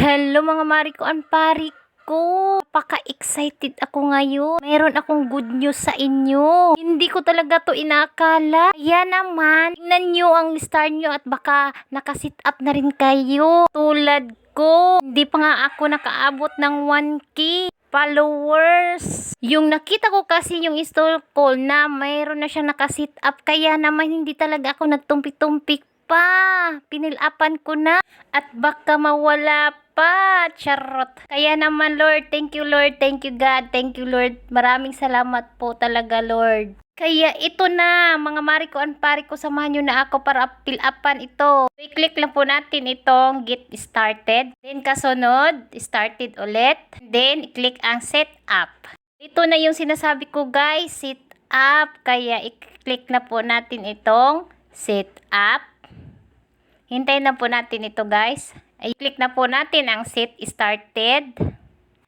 Hello mga mari ko and pari ko. Napaka-excited ako ngayon. Meron akong good news sa inyo. Hindi ko talaga to inakala. Kaya naman, tingnan nyo ang star nyo at baka nakasit up na rin kayo. Tulad ko. Hindi pa nga ako nakaabot ng 1K followers. Yung nakita ko kasi yung install call na mayroon na siya nakasit up. Kaya naman hindi talaga ako nagtumpik-tumpik pa. Pinilapan ko na at baka mawala pa. Charot. Kaya naman Lord, thank you Lord, thank you God, thank you Lord. Maraming salamat po talaga Lord. Kaya ito na mga mari ko and pari ko, samahan nyo na ako para fill-upan ito. I-click lang po natin itong get started. Then kasunod, started ulit. Then i-click ang set up. Ito na yung sinasabi ko guys, set up. Kaya i-click na po natin itong set up. Hintayin na po natin ito guys. I-click na po natin ang set started.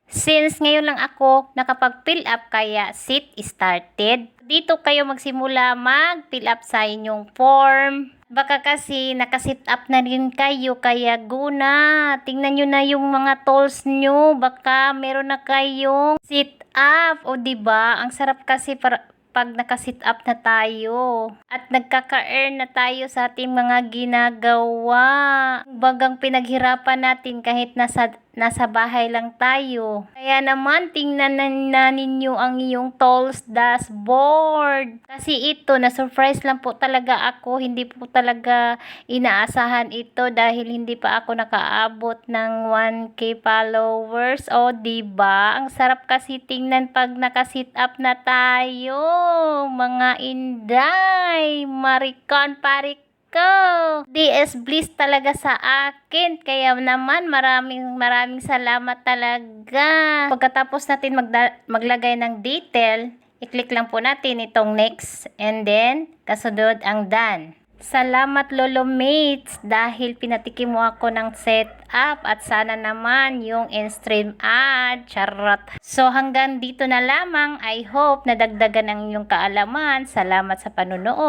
Since ngayon lang ako nakapag-fill up, kaya set started. Dito kayo magsimula mag-fill up sa inyong form. Baka kasi nakasit up na rin kayo, kaya go na. Tingnan nyo na yung mga tools nyo. Baka meron na kayong sit up. O diba? Ang sarap kasi pag nakasit up na tayo at nagkaka-earn na tayo sa ating mga ginagawa. Bagang pinaghirapan natin kahit nasa bahay lang tayo. Kaya naman tingnan na ninyo ang iyong tools dashboard. Kasi ito, na-surprise lang po talaga ako. Hindi po talaga inaasahan ito dahil hindi pa ako nakaabot ng 1K followers. O diba? Ang sarap kasi tingnan pag nakasit up na tayo. Mga inday, marikan parik ko. DS Bliss talaga sa akin. Kaya naman maraming salamat talaga. Pagkatapos natin maglagay ng detail, i-click lang po natin itong next and then kasunod ang done. Salamat Lolo Mates dahil pinatikim mo ako ng setup at sana naman yung in-stream ad. Charot. So hanggang dito na lamang. I hope nadagdagan ang iyong kaalaman. Salamat sa panunood.